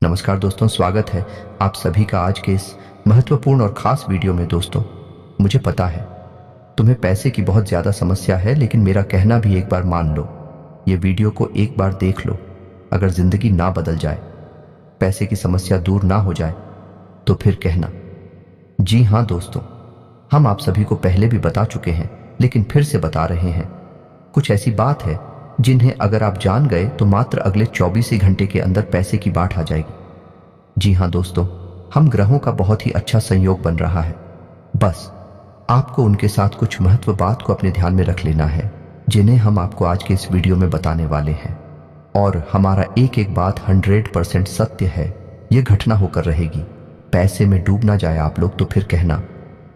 नमस्कार दोस्तों, स्वागत है आप सभी का आज के इस महत्वपूर्ण और खास वीडियो में। दोस्तों, मुझे पता है तुम्हें पैसे की बहुत ज़्यादा समस्या है, लेकिन मेरा कहना भी एक बार मान लो। ये वीडियो को एक बार देख लो। अगर ज़िंदगी ना बदल जाए, पैसे की समस्या दूर ना हो जाए, तो फिर कहना। जी हाँ दोस्तों, हम आप सभी को पहले भी बता चुके हैं, लेकिन फिर से बता रहे हैं। कुछ ऐसी बात है जिन्हें अगर आप जान गए तो मात्र अगले 24 ही घंटे के अंदर पैसे की बाढ़ आ जाएगी। जी हाँ दोस्तों, हम ग्रहों का बहुत ही अच्छा संयोग बन रहा है। बस आपको उनके साथ कुछ महत्व बात को अपने ध्यान में रख लेना है, जिन्हें हम आपको आज के इस वीडियो में बताने वाले हैं। और हमारा एक एक बात 100% सत्य है। ये घटना होकर रहेगी। पैसे में डूब ना जाए आप लोग तो फिर कहना।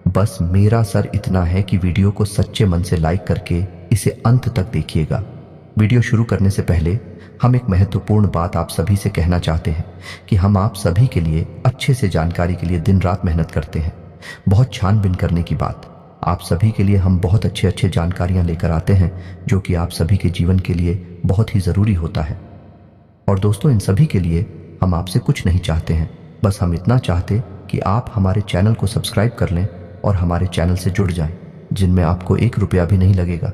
बस मेरा सर इतना है कि वीडियो को सच्चे मन से लाइक करके इसे अंत तक देखिएगा। वीडियो शुरू करने से पहले हम एक महत्वपूर्ण बात आप सभी से कहना चाहते हैं कि हम आप सभी के लिए अच्छे से जानकारी के लिए दिन रात मेहनत करते हैं। बहुत छानबीन करने की बात, आप सभी के लिए हम बहुत अच्छे जानकारियां लेकर आते हैं, जो कि आप सभी के जीवन के लिए बहुत ही ज़रूरी होता है। और दोस्तों, इन सभी के लिए हम आपसे कुछ नहीं चाहते हैं, बस हम इतना चाहते कि आप हमारे चैनल को सब्सक्राइब कर लें और हमारे चैनल से जुड़ जाएं, जिनमें आपको 1 रुपया भी नहीं लगेगा।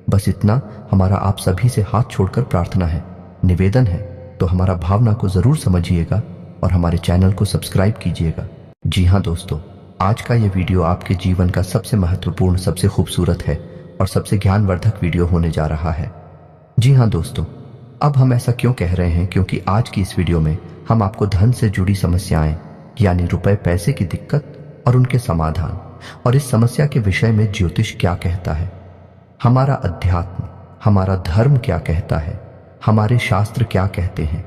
बस इतना हमारा आप सभी से हाथ छोड़कर प्रार्थना है, निवेदन है। तो हमारा भावना को जरूर समझिएगा और हमारे चैनल को सब्सक्राइब कीजिएगा। जी हाँ दोस्तों, आज का ये वीडियो आपके जीवन का सबसे महत्वपूर्ण, सबसे खूबसूरत है और सबसे ज्ञानवर्धक वीडियो होने जा रहा है। जी हाँ दोस्तों, अब हम ऐसा क्यों कह रहे हैं? क्योंकि आज की इस वीडियो में हम आपको धन से जुड़ी समस्याएं, यानी रुपए पैसे की दिक्कत और उनके समाधान, और इस समस्या के विषय में ज्योतिष क्या कहता है, हमारा अध्यात्म, हमारा धर्म क्या कहता है, हमारे शास्त्र क्या कहते हैं,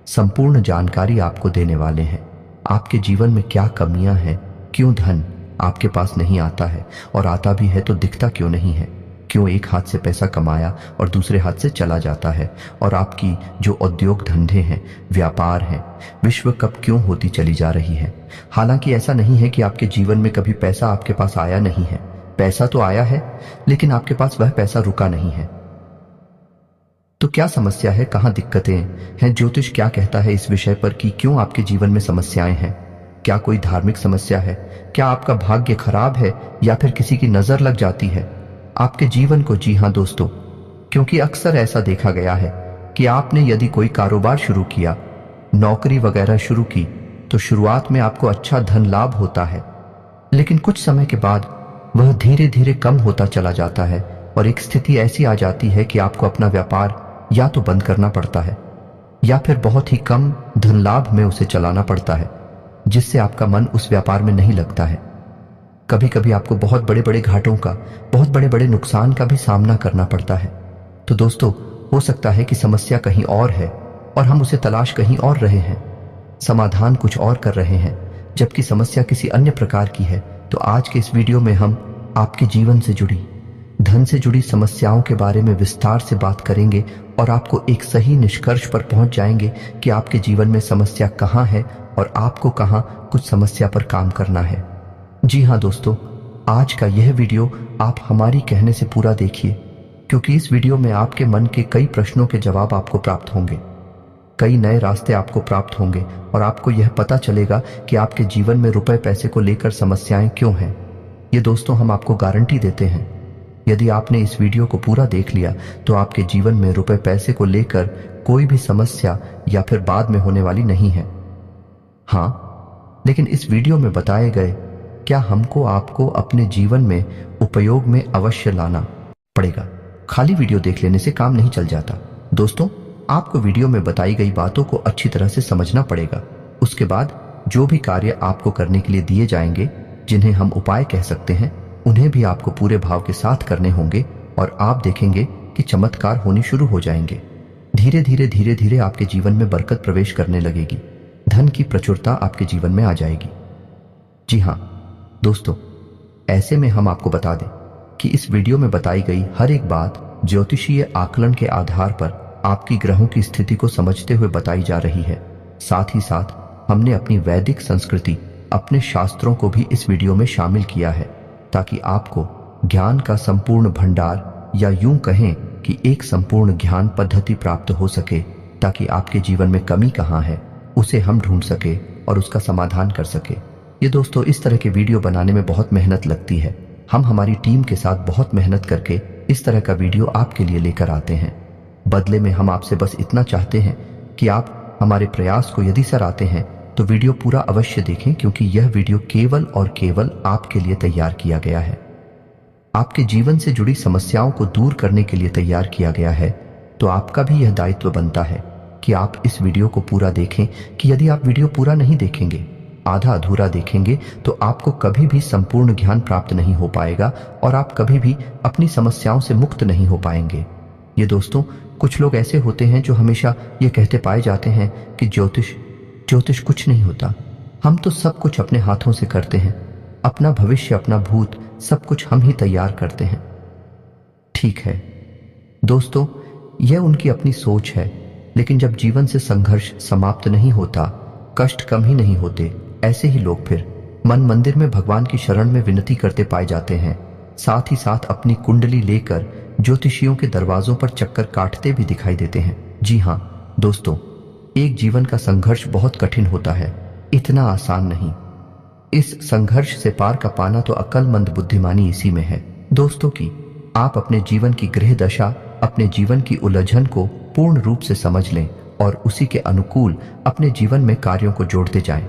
संपूर्ण जानकारी आपको देने वाले हैं। आपके जीवन में क्या कमियां हैं, क्यों धन आपके पास नहीं आता है, और आता भी है तो दिखता क्यों नहीं है, क्यों एक हाथ से पैसा कमाया और दूसरे हाथ से चला जाता है, और आपकी जो उद्योग धंधे हैं, व्यापार हैं, विश्व कप क्यों होती चली जा रही है। हालांकि ऐसा नहीं है कि आपके जीवन में कभी पैसा आपके पास आया नहीं है। पैसा तो आया है, लेकिन आपके पास वह पैसा रुका नहीं है। तो क्या समस्या है, कहां दिक्कतें हैं, ज्योतिष क्या कहता है इस विषय पर कि क्यों आपके जीवन में समस्याएं हैं? क्या कोई धार्मिक समस्या है? क्या आपका भाग्य खराब है, या फिर किसी की नजर लग जाती है आपके जीवन को? जी हां दोस्तों, क्योंकि अक्सर ऐसा देखा गया है कि आपने यदि कोई कारोबार शुरू किया, नौकरी वगैरह शुरू की, तो शुरुआत में आपको अच्छा धन लाभ होता है, लेकिन कुछ समय के बाद वह धीरे धीरे कम होता चला जाता है, और एक स्थिति ऐसी आ जाती है कि आपको अपना व्यापार या तो बंद करना पड़ता है, या फिर बहुत ही कम धन लाभ में उसे चलाना पड़ता है, जिससे आपका मन उस व्यापार में नहीं लगता है। कभी कभी आपको बहुत बड़े बड़े घाटों का, बहुत बड़े बड़े नुकसान का भी सामना करना पड़ता है। तो दोस्तों, हो सकता है कि समस्या कहीं और है और हम उसे तलाश कहीं और रहे हैं, समाधान कुछ और कर रहे हैं, जबकि समस्या किसी अन्य प्रकार की है। तो आज के इस वीडियो में हम आपके जीवन से जुड़ी, धन से जुड़ी समस्याओं के बारे में विस्तार से बात करेंगे और आपको एक सही निष्कर्ष पर पहुंच जाएंगे कि आपके जीवन में समस्या कहां है और आपको कहां कुछ समस्या पर काम करना है। जी हां दोस्तों, आज का यह वीडियो आप हमारी कहने से पूरा देखिए, क्योंकि इस वीडियो में आपके मन के कई प्रश्नों के जवाब आपको प्राप्त होंगे, कई नए रास्ते आपको प्राप्त होंगे, और आपको यह पता चलेगा कि आपके जीवन में रुपए पैसे को लेकर समस्याएं क्यों हैं। ये दोस्तों, हम आपको गारंटी देते हैं, यदि आपने इस वीडियो को पूरा देख लिया तो आपके जीवन में रुपए पैसे को लेकर कोई भी समस्या या फिर बाद में होने वाली नहीं है। हाँ, लेकिन इस वीडियो में बताए गए क्या हमको आपको अपने जीवन में उपयोग में अवश्य लाना पड़ेगा। खाली वीडियो देख लेने से काम नहीं चल जाता दोस्तों, आपको वीडियो में बताई गई बातों को अच्छी तरह से समझना पड़ेगा। उसके बाद जो भी कार्य आपको करने के लिए दिए जाएंगे, जिन्हें हम उपाय कह सकते हैं, उन्हें भी आपको पूरे भाव के साथ करने होंगे, और आप देखेंगे कि चमत्कार होने शुरू हो जाएंगे। धीरे धीरे आपके जीवन में बरकत प्रवेश करने लगेगी, धन की प्रचुरता आपके जीवन में आ जाएगी। जी हाँ दोस्तों, ऐसे में हम आपको बता दें कि इस वीडियो में बताई गई हर एक बात ज्योतिषीय आकलन के आधार पर आपकी ग्रहों की स्थिति को समझते हुए बताई जा रही है। साथ ही साथ हमने अपनी वैदिक संस्कृति, अपने शास्त्रों को भी इस वीडियो में शामिल किया है, ताकि आपको ज्ञान का संपूर्ण भंडार, या यूं कहें कि एक संपूर्ण ज्ञान पद्धति प्राप्त हो सके, ताकि आपके जीवन में कमी कहाँ है उसे हम ढूंढ सके और उसका समाधान कर सके। ये दोस्तों, इस तरह के वीडियो बनाने में बहुत मेहनत लगती है। हम हमारी टीम के साथ बहुत मेहनत करके इस तरह का वीडियो आपके लिए लेकर आते हैं। बदले में हम आपसे बस इतना चाहते हैं कि आप हमारे प्रयास को यदि सराहते हैं तो वीडियो पूरा अवश्य देखें, क्योंकि यह वीडियो केवल और केवल आपके लिए तैयार किया गया है। आपके जीवन से जुड़ी समस्याओं को दूर करने के लिए तैयार किया गया है। तो आपका भी यह दायित्व बनता है कि आप इस वीडियो को पूरा देखें, कि यदि आप वीडियो पूरा नहीं देखेंगे, आधा अधूरा देखेंगे, तो आपको कभी भी संपूर्ण ज्ञान प्राप्त नहीं हो पाएगा और आप कभी भी अपनी समस्याओं से मुक्त नहीं हो पाएंगे। ये दोस्तों, कुछ लोग ऐसे होते हैं जो हमेशा ये कहते पाए जाते हैं कि ज्योतिष कुछ नहीं होता, हम तो सब कुछ अपने हाथों से करते हैं, अपना भविष्य अपना भूत सब कुछ हम ही तैयार करते हैं। ठीक है दोस्तों, यह उनकी अपनी सोच है, लेकिन जब जीवन से संघर्ष समाप्त नहीं होता, कष्ट कम ही नहीं होते, ऐसे ही लोग फिर मन मंदिर में भगवान की शरण में विनती करते पाए जाते हैं। साथ ही साथ अपनी कुंडली लेकर ज्योतिषियों के दरवाजों पर चक्कर काटते भी दिखाई देते हैं। जी हाँ दोस्तों, एक जीवन का संघर्ष बहुत कठिन होता है, इतना आसान नहीं। इस संघर्ष से पार का पाना तो अक्लमंद बुद्धिमानी इसी में है दोस्तों की आप अपने जीवन की ग्रह दशा, अपने जीवन की उलझन को पूर्ण रूप से समझ लें और उसी के अनुकूल अपने जीवन में कार्यों को जोड़ते जाएं,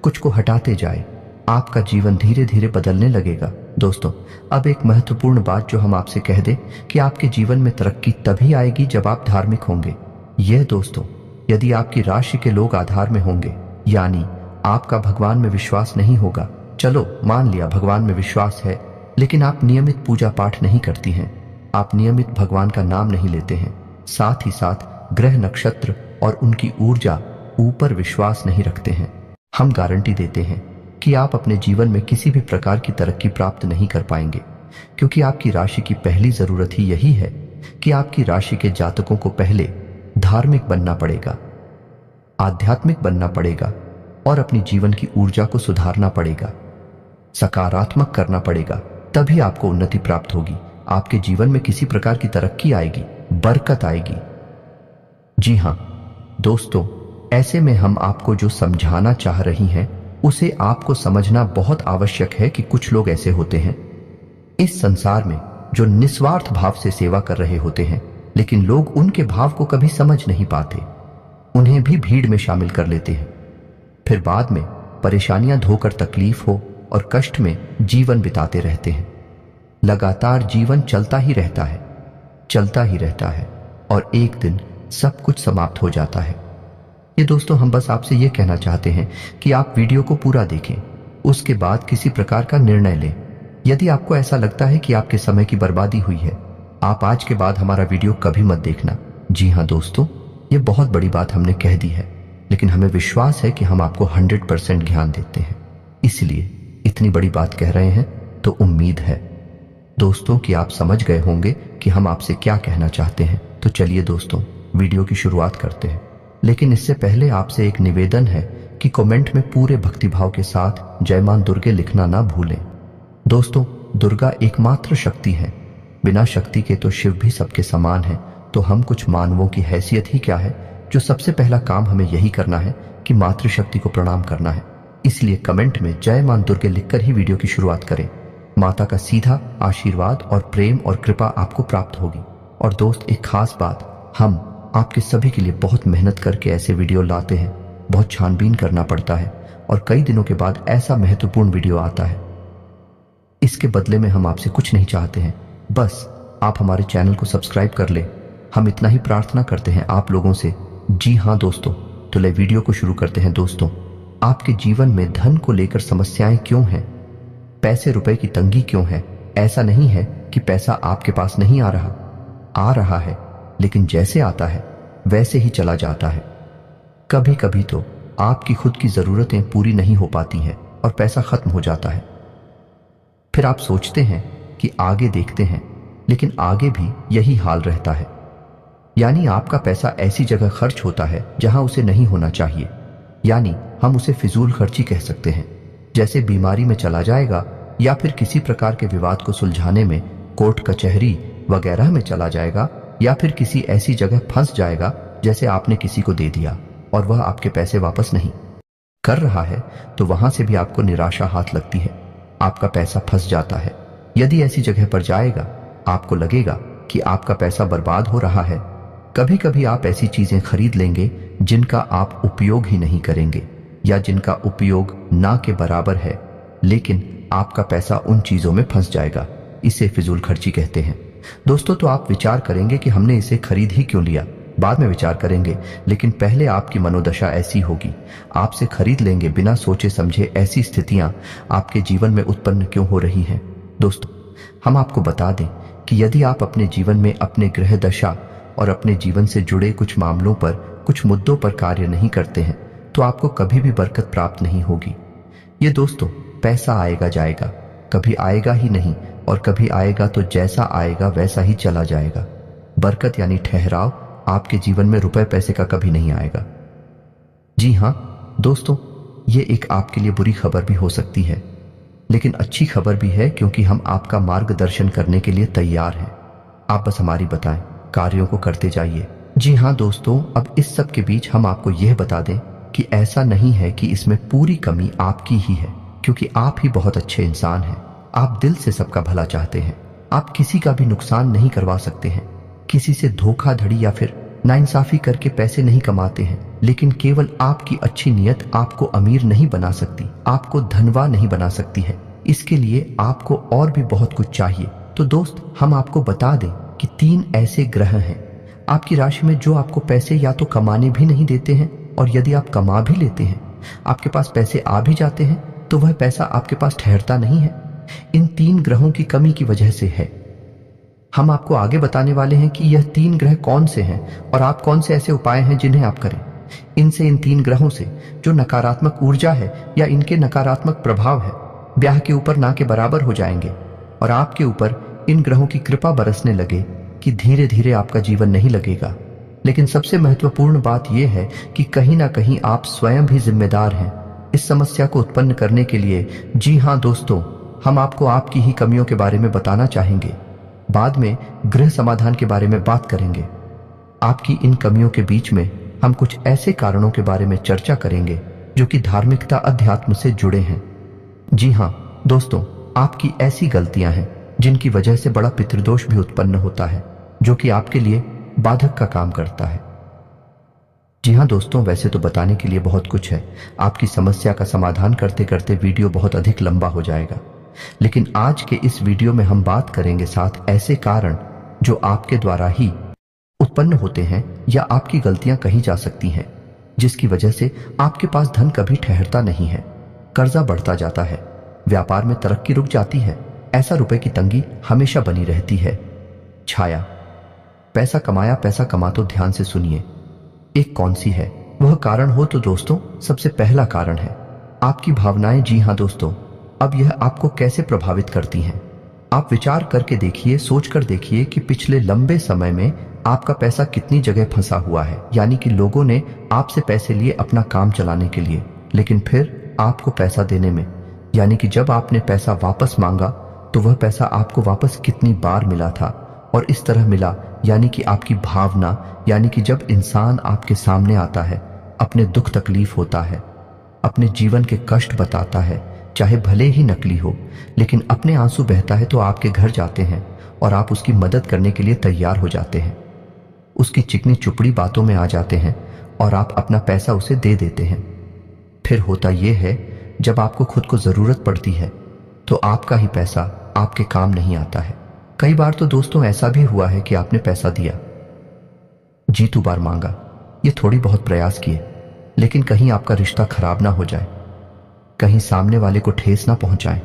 कुछ को हटाते जाएं। आपका जीवन धीरे धीरे बदलने लगेगा। दोस्तों, अब एक महत्वपूर्ण बात जो हम आपसे कह दें कि आपके जीवन में तरक्की तभी आएगी जब आप धार्मिक होंगे। यह दोस्तों, यदि आपकी राशि के लोग आधार में होंगे, यानी आपका भगवान में विश्वास नहीं होगा, चलो मान लिया भगवान में विश्वास है, लेकिन आप नियमित पूजा पाठ नहीं करती हैं, आप नियमित भगवान का नाम नहीं लेते हैं, साथ ही साथ ग्रह नक्षत्र और उनकी ऊर्जा ऊपर विश्वास नहीं रखते हैं, हम गारंटी देते हैं कि आप अपने जीवन में किसी भी प्रकार की तरक्की प्राप्त नहीं कर पाएंगे, क्योंकि आपकी राशि की पहली जरूरत ही यही है कि आपकी राशि के जातकों को पहले धार्मिक बनना पड़ेगा, आध्यात्मिक बनना पड़ेगा और अपनी जीवन की ऊर्जा को सुधारना पड़ेगा, सकारात्मक करना पड़ेगा, तभी आपको उन्नति प्राप्त होगी, आपके जीवन में किसी प्रकार की तरक्की आएगी, बरकत आएगी। जी हाँ दोस्तों, ऐसे में हम आपको जो समझाना चाह रही हैं उसे आपको समझना बहुत आवश्यक है कि कुछ लोग ऐसे होते हैं इस संसार में जो निस्वार्थ भाव से सेवा कर रहे होते हैं, लेकिन लोग उनके भाव को कभी समझ नहीं पाते, उन्हें भी भीड़ में शामिल कर लेते हैं, फिर बाद में परेशानियां धोकर तकलीफ हो और कष्ट में जीवन बिताते रहते हैं। लगातार जीवन चलता ही रहता है, चलता ही रहता है और एक दिन सब कुछ समाप्त हो जाता है। ये दोस्तों, हम बस आपसे ये कहना चाहते हैं कि आप वीडियो को पूरा देखें, उसके बाद किसी प्रकार का निर्णय लें। यदि आपको ऐसा लगता है कि आपके समय की बर्बादी हुई है, आप आज के बाद हमारा वीडियो कभी मत देखना। जी हाँ दोस्तों, ये बहुत बड़ी बात हमने कह दी है, लेकिन हमें विश्वास है कि हम आपको 100% ज्ञान देते हैं, इसलिए इतनी बड़ी बात कह रहे हैं। तो उम्मीद है दोस्तों कि आप समझ गए होंगे कि हम आपसे क्या कहना चाहते हैं। तो चलिए दोस्तों, वीडियो की शुरुआत करते हैं, लेकिन इससे पहले आपसे एक निवेदन है कि कमेंट में पूरे भक्तिभाव के साथ जय मां दुर्गे लिखना ना भूलें। दोस्तों, दुर्गा एकमात्र शक्ति है, बिना शक्ति के तो शिव भी सबके समान है। तो हम कुछ मानवों की हैसियत ही क्या है, जो सबसे पहला काम हमें यही करना है कि मातृशक्ति को प्रणाम करना है। इसलिए कमेंट में जय मां दुर्गे लिखकर ही वीडियो की शुरुआत करें। माता का सीधा आशीर्वाद और प्रेम और कृपा आपको प्राप्त होगी। और दोस्त, एक खास बात, हम आपके सभी के लिए बहुत मेहनत करके ऐसे वीडियो लाते हैं, बहुत छानबीन करना पड़ता है और कई दिनों के बाद ऐसा महत्वपूर्ण वीडियो आता है। इसके बदले में हम आपसे कुछ नहीं चाहते हैं, बस आप हमारे चैनल को सब्सक्राइब कर ले, हम इतना ही प्रार्थना करते हैं आप लोगों से। जी हाँ दोस्तों, तो ले वीडियो को शुरू करते हैं। दोस्तों, आपके जीवन में धन को लेकर समस्याएं क्यों हैं, पैसे रुपए की तंगी क्यों है? ऐसा नहीं है कि पैसा आपके पास नहीं आ रहा है, लेकिन जैसे आता है वैसे ही चला जाता है। कभी कभी तो आपकी खुद की जरूरतें पूरी नहीं हो पाती हैं और पैसा खत्म हो जाता है। फिर आप सोचते हैं कि आगे देखते हैं, लेकिन आगे भी यही हाल रहता है। यानी आपका पैसा ऐसी जगह खर्च होता है जहां उसे नहीं होना चाहिए, यानी हम उसे फिजूल खर्ची कह सकते हैं। जैसे बीमारी में चला जाएगा या फिर किसी प्रकार के विवाद को सुलझाने में कोर्ट कचहरी वगैरह में चला जाएगा, या फिर किसी ऐसी जगह फंस जाएगा जैसे आपने किसी को दे दिया। और वह आपके पैसे वापस नहीं कर रहा है तो वहां से भी आपको निराशा हाथ लगती है, आपका पैसा फंस जाता है। यदि ऐसी जगह पर जाएगा, आपको लगेगा कि आपका पैसा बर्बाद हो रहा है। कभी कभी आप ऐसी चीजें खरीद लेंगे जिनका आप उपयोग ही नहीं करेंगे या जिनका उपयोग ना के बराबर है, लेकिन आपका पैसा उन चीजों में फंस जाएगा। इसे फिजूल खर्ची कहते हैं। दोस्तों, तो आप विचार करेंगे कि हमने इसे खरीद ही क्यों लिया। बाद में विचार करेंगे, लेकिन पहले आपकी मनोदशा ऐसी होगी, आपसे खरीद लेंगे बिना सोचे समझे। ऐसी स्थितियां आपके जीवन में उत्पन्न क्यों हो रही हैं? दोस्तों, हम आपको बता दें कि यदि आप अपने जीवन में अपने ग्रह दशा और अपने जीवन से जुड़े कुछ मामलों पर, कुछ मुद्दों पर कार्य नहीं करते हैं तो आपको कभी भी बरकत प्राप्त नहीं होगी। ये दोस्तों, पैसा आएगा जाएगा, कभी आएगा ही नहीं, और कभी आएगा तो जैसा आएगा वैसा ही चला जाएगा। बरकत यानी ठहराव आपके जीवन में रुपए पैसे का कभी नहीं आएगा। जी हां दोस्तों, ये एक आपके लिए बुरी खबर भी हो सकती है, लेकिन अच्छी खबर भी है, क्योंकि हम आपका मार्गदर्शन करने के लिए तैयार हैं। आप बस हमारी बताएं, कार्यों को करते जाइए। जी हां दोस्तों, अब इस सब के बीच हम आपको यह बता दें कि ऐसा नहीं है कि इसमें पूरी कमी आपकी ही है, क्योंकि आप ही बहुत अच्छे इंसान हैं। आप दिल से सबका भला चाहते हैं। आप किसी का भी नुकसान नहीं करवा सकते हैं, किसी से धोखाधड़ी या फिर नाइंसाफी करके पैसे नहीं कमाते हैं, लेकिन केवल आपकी अच्छी नीयत आपको अमीर नहीं बना सकती, आपको धनवान नहीं बना सकती है। इसके लिए आपको और भी बहुत कुछ चाहिए। तो दोस्त, हम आपको बता दें कि 3 ऐसे ग्रह हैं आपकी राशि में जो आपको पैसे या तो कमाने भी नहीं देते हैं, और यदि आप कमा भी लेते हैं, आपके पास पैसे आ भी जाते हैं, तो वह पैसा आपके पास ठहरता नहीं है। इन 3 ग्रहों की कमी की वजह से है। हम आपको आगे बताने वाले हैं कि यह 3 ग्रह कौन से हैं और आप कौन से ऐसे उपाय हैं जिन्हें आप करें। इनसे, इन 3 ग्रहों से जो नकारात्मक ऊर्जा है या इनके नकारात्मक प्रभाव है, ब्याह के ऊपर ना के बराबर हो जाएंगे, और आपके ऊपर इन ग्रहों की कृपा बरसने लगे कि धीरे धीरे आपका जीवन नहीं लगेगा। लेकिन सबसे महत्वपूर्ण बात यह है कि कहीं ना कहीं आप स्वयं भी जिम्मेदार हैं इस समस्या को उत्पन्न करने के लिए। जी हां दोस्तों, हम आपको आपकी ही कमियों के बारे में बताना चाहेंगे। बाद में गृह समाधान के बारे में बात करेंगे। आपकी इन कमियों के बीच में हम कुछ ऐसे कारणों के बारे में चर्चा करेंगे जो कि धार्मिकता, अध्यात्म से जुड़े हैं। जी हां दोस्तों, आपकी ऐसी गलतियां हैं जिनकी वजह से बड़ा पितृदोष भी उत्पन्न होता है, जो कि आपके लिए बाधक का काम करता है। जी हां दोस्तों, वैसे तो बताने के लिए बहुत कुछ है। आपकी समस्या का समाधान करते करते वीडियो बहुत अधिक लंबा हो जाएगा, लेकिन आज के इस वीडियो में हम बात करेंगे 7 ऐसे कारण जो आपके द्वारा ही उत्पन्न होते हैं या आपकी गलतियां कही जा सकती हैं, जिसकी वजह से आपके पास धन कभी ठहरता नहीं है, कर्जा बढ़ता जाता है, व्यापार में तरक्की रुक जाती है, ऐसा रुपए की तंगी हमेशा बनी रहती है। छाया, पैसा कमाया, पैसा कमा तो ध्यान से सुनिए, एक कौन सी है वह कारण हो तो दोस्तों, सबसे पहला कारण है आपकी भावनाएं। जी हां दोस्तों, अब यह आपको कैसे प्रभावित करती हैं? आप विचार करके देखिए, सोच कर देखिए कि पिछले लंबे समय में आपका पैसा कितनी जगह फंसा हुआ है। यानी कि लोगों ने आपसे पैसे लिए अपना काम चलाने के लिए, लेकिन फिर आपको पैसा देने में, यानी कि जब आपने पैसा वापस मांगा तो वह पैसा आपको वापस कितनी बार मिला था और इस तरह मिला। यानी कि आपकी भावना, यानी कि जब इंसान आपके सामने आता है, अपने दुख तकलीफ होता है, अपने जीवन के कष्ट बताता है, चाहे भले ही नकली हो, लेकिन अपने आंसू बहता है, तो आपके घर जाते हैं और आप उसकी मदद करने के लिए तैयार हो जाते हैं। उसकी चिकनी चुपड़ी बातों में आ जाते हैं और आप अपना पैसा उसे दे देते हैं। फिर होता यह है, जब आपको खुद को जरूरत पड़ती है तो आपका ही पैसा आपके काम नहीं आता है। कई बार तो दोस्तों ऐसा भी हुआ है कि आपने पैसा दिया, जीतू बार मांगा, ये थोड़ी बहुत प्रयास किए, लेकिन कहीं आपका रिश्ता खराब ना हो जाए, कहीं सामने वाले को ठेस ना पहुंचाए।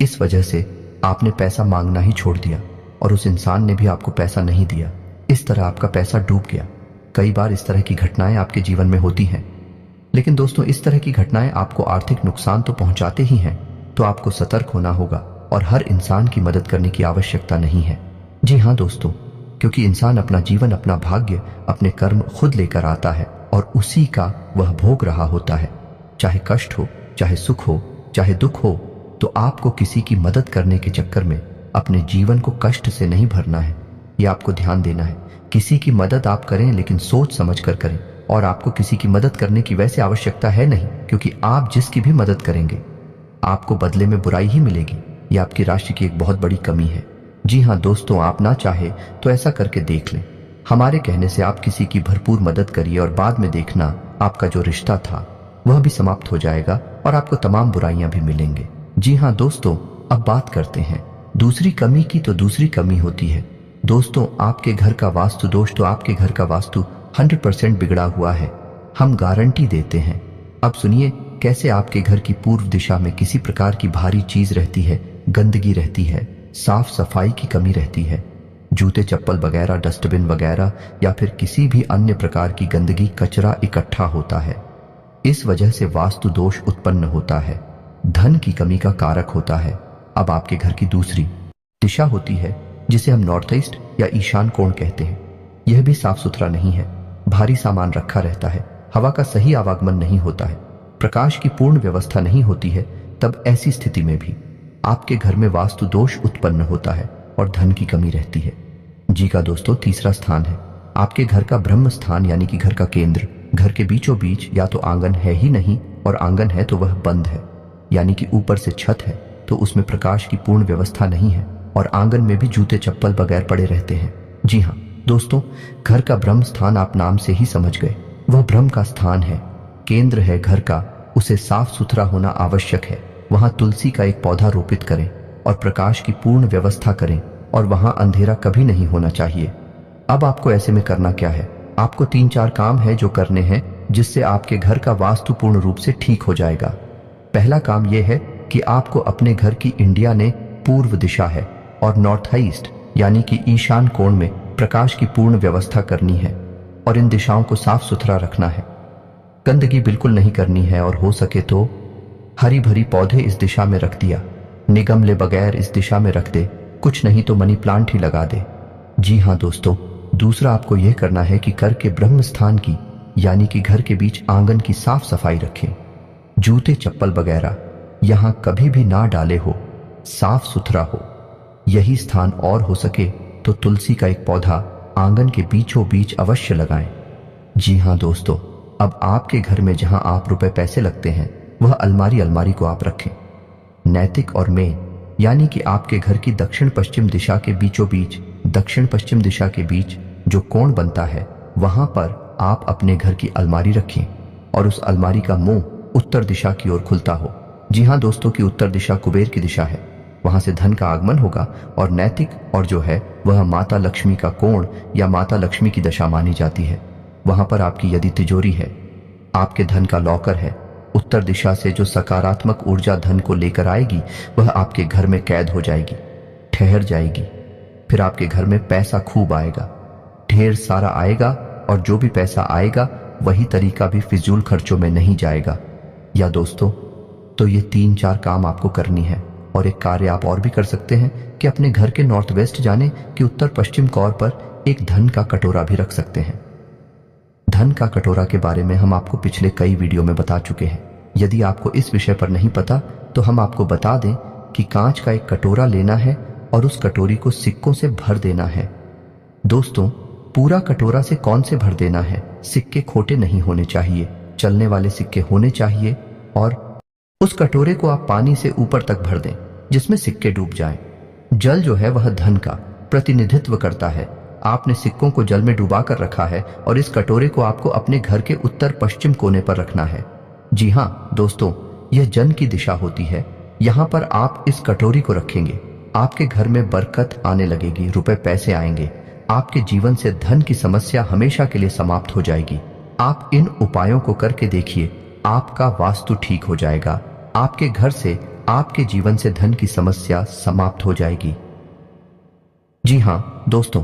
इस वजह से आपने पैसा मांगना ही छोड़ दिया और उस इंसान ने भी आपको पैसा नहीं दिया। इस तरह आपका पैसा डूब गया। कई बार इस तरह की घटनाएं आपके जीवन में होती हैं, लेकिन दोस्तों इस तरह की घटनाएं आपको आर्थिक नुकसान तो पहुंचाते ही हैं, तो आपको सतर्क होना होगा और हर इंसान की मदद करने की आवश्यकता नहीं है। जी हां दोस्तों, क्योंकि इंसान अपना जीवन, अपना भाग्य, अपने कर्म खुद लेकर आता है और उसी का वह भोग रहा होता है। चाहे कष्ट हो, चाहे सुख हो, चाहे दुख हो, तो आपको किसी की मदद करने के चक्कर में अपने जीवन को कष्ट से नहीं भरना है। यह आपको ध्यान देना है। किसी की मदद आप करें, लेकिन सोच समझ कर करें और आपको किसी की मदद करने की वैसे आवश्यकता है नहीं, क्योंकि आप जिसकी भी मदद करेंगे आपको बदले में बुराई ही मिलेगी। यह आपकी राशि की एक बहुत बड़ी कमी है। जी हाँ दोस्तों, आप ना चाहे तो ऐसा करके देख लें। हमारे कहने से आप किसी की भरपूर मदद करिए और बाद में देखना आपका जो रिश्ता था वह भी समाप्त हो जाएगा और आपको तमाम बुराइयां भी मिलेंगे। जी हाँ दोस्तों, अब बात करते हैं दूसरी कमी की। तो दूसरी कमी होती है दोस्तों आपके घर का वास्तु दोष। तो आपके घर का वास्तु 100% बिगड़ा हुआ है, हम गारंटी देते हैं। अब सुनिए कैसे आपके घर की पूर्व दिशा में किसी प्रकार की भारी चीज रहती है, गंदगी रहती है, साफ सफाई की कमी रहती है, जूते चप्पल वगैरह, डस्टबिन वगैरह या फिर किसी भी अन्य प्रकार की गंदगी, कचरा इकट्ठा होता है। इस वजह से वास्तु दोष उत्पन्न होता है, धन की कमी का कारक होता है। अब आपके घर की दूसरी दिशा होती है जिसे हम नॉर्थ ईस्ट या ईशान कोण कहते हैं। यह भी साफ सुथरा नहीं है, भारी सामान रखा रहता है, हवा का सही आवागमन नहीं होता है, प्रकाश की पूर्ण व्यवस्था नहीं होती है। तब ऐसी स्थिति में भी आपके घर में वास्तु दोष उत्पन्न होता है और धन की कमी रहती है। जी का दोस्तों, तीसरा स्थान है आपके घर का ब्रह्म स्थान, यानी कि घर का केंद्र। घर के बीचों बीच या तो आंगन है ही नहीं, और आंगन है तो वह बंद है, यानी कि ऊपर से छत है तो उसमें प्रकाश की पूर्ण व्यवस्था नहीं है, और आंगन में भी जूते चप्पल बगैर पड़े रहते हैं। जी हाँ दोस्तों, घर का ब्रह्म स्थान आप नाम से ही समझ गए, वह ब्रह्म का स्थान है, केंद्र है घर का, उसे साफ सुथरा होना आवश्यक है। वहां तुलसी का एक पौधा रोपित करें और प्रकाश की पूर्ण व्यवस्था करें, और वहां अंधेरा कभी नहीं होना चाहिए। अब आपको ऐसे में करना क्या है, आपको 3-4 काम है जो करने हैं जिससे आपके घर का वास्तु पूर्ण रूप से ठीक हो जाएगा। पहला काम यह है कि आपको अपने घर की इंडिया ने पूर्व दिशा है और नॉर्थ ईस्ट यानी कि ईशान कोण में प्रकाश की पूर्ण व्यवस्था करनी है, और इन दिशाओं को साफ सुथरा रखना है। गंदगी बिल्कुल नहीं करनी है, और हो सके तो हरी भरी पौधे इस दिशा में रख दिया, निगमले बगैर इस दिशा में रख दे, कुछ नहीं तो मनी प्लांट ही लगा दे। जी हाँ दोस्तों, दूसरा आपको यह करना है कि घर के ब्रह्म स्थान की यानी कि घर के बीच आंगन की साफ सफाई रखें। जूते चप्पल वगैरह यहां कभी भी ना डाले हो, साफ सुथरा हो यही स्थान, और हो सके तो तुलसी का एक पौधा आंगन के बीचों बीच अवश्य लगाएं। जी हाँ दोस्तों, अब आपके घर में जहां आप रुपए पैसे लगते हैं वह अलमारी को आप रखें। नैतिक और मेन यानी कि आपके घर की दक्षिण पश्चिम दिशा के बीचों बीच, दक्षिण पश्चिम दिशा के बीच जो कोण बनता है वहां पर आप अपने घर की अलमारी रखें, और उस अलमारी का मुंह उत्तर दिशा की ओर खुलता हो। जी हाँ दोस्तों, की उत्तर दिशा कुबेर की दिशा है, वहां से धन का आगमन होगा। और नैतिक और जो है वह माता लक्ष्मी का कोण या माता लक्ष्मी की दशा मानी जाती है। वहां पर आपकी यदि तिजोरी है, आपके धन का लॉकर है, उत्तर दिशा से जो सकारात्मक ऊर्जा धन को लेकर आएगी वह आपके घर में कैद हो जाएगी, ठहर जाएगी। फिर आपके घर में पैसा खूब आएगा, ढेर सारा आएगा, और जो भी पैसा आएगा वही तरीका भी फिजूल खर्चों में नहीं जाएगा। या दोस्तों, तो ये 3-4 काम आपको करनी है। और एक कार्य आप और भी कर सकते हैं कि अपने घर के नॉर्थ वेस्ट जाने कि उत्तर पश्चिम कोण पर एक धन का कटोरा भी रख सकते हैं। धन का कटोरा के बारे में हम आपको पिछले कई वीडियो में बता चुके हैं। यदि आपको इस विषय पर नहीं पता तो हम आपको बता दें कि कांच का एक कटोरा लेना है और उस कटोरी को सिक्कों से भर देना है। दोस्तों, पूरा कटोरा से कौन से भर देना है, सिक्के खोटे नहीं होने चाहिए, चलने वाले सिक्के होने चाहिए, और उस कटोरे को आप पानी से ऊपर तक भर दें जिसमें सिक्के डूब जाएं। जल जो है वह धन का प्रतिनिधित्व करता है। आपने सिक्कों को जल में डुबा कर रखा है और इस कटोरे को आपको अपने घर के उत्तर पश्चिम कोने पर रखना है। जी हाँ दोस्तों, यह जन की दिशा होती है। यहाँ पर आप इस कटोरी को रखेंगे, आपके घर में बरकत आने लगेगी, रुपए पैसे आएंगे, आपके जीवन से धन की समस्या हमेशा के लिए समाप्त हो जाएगी। आप इन उपायों को करके देखिए, आपका वास्तु ठीक हो जाएगा, आपके घर से, आपके जीवन से धन की समस्या समाप्त हो जाएगी। जी हाँ दोस्तों,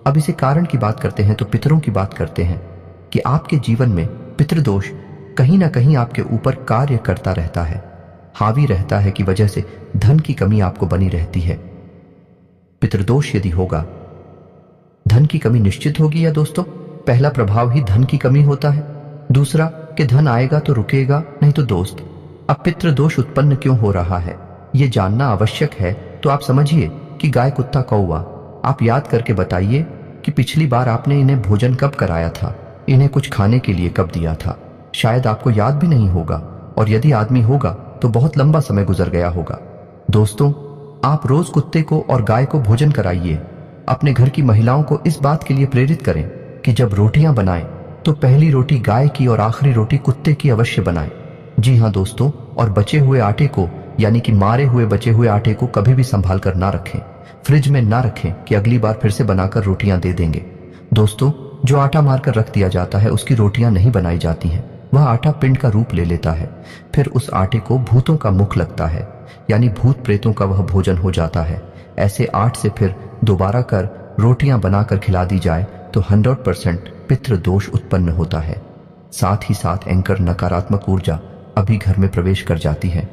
अब इसे कारण की बात करते हैं तो पितरों की बात करते हैं कि आपके जीवन में पितृदोष कहीं ना कहीं आपके ऊपर कार्य करता रहता है, हावी रहता है, की वजह से धन की कमी आपको बनी रहती है। पितृदोष यदि होगा, धन की कमी निश्चित होगी। या दोस्तों, पहला प्रभाव ही धन की कमी होता है, दूसरा कि धन आएगा तो रुकेगा नहीं। तो दोस्त, अब पितृदोष उत्पन्न क्यों हो रहा है ये जानना आवश्यक है। तो आप समझिए कि गाय, कुत्ता, कौवा, आप याद करके बताइए कि पिछली बार आपने इन्हें भोजन कब कराया था। इन्हें कुछ खाने के लिए कब दिया था, शायद आपको याद भी नहीं होगा, और यदि आदमी होगा तो बहुत लंबा समय गुजर गया होगा। दोस्तों, आप रोज कुत्ते को और गाय को भोजन कराइए। अपने घर की महिलाओं को इस बात के लिए प्रेरित करें कि जब रोटियां बनाएं तो पहली रोटी गाय की और आखिरी रोटी कुत्ते की अवश्य बनाएं। जी हाँ दोस्तों, और बचे हुए आटे को, यानी कि मारे हुए बचे हुए आटे को कभी भी संभाल कर ना रखें, फ्रिज में ना रखें कि अगली बार फिर से बनाकर रोटियां दे देंगे। दोस्तों, जो आटा मारकर रख दिया जाता है उसकी रोटियां नहीं बनाई जाती हैं। वह आटा पिंड का रूप ले लेता है। फिर उस आटे को भूतों का मुख लगता है, यानी भूत प्रेतों का वह भोजन हो जाता है। ऐसे आट से फिर दोबारा कर रोटियां बनाकर खिला दी जाए तो 100% पितृ दोष उत्पन्न होता है। साथ ही साथ एंकर नकारात्मक ऊर्जा अभी घर में प्रवेश कर जाती है।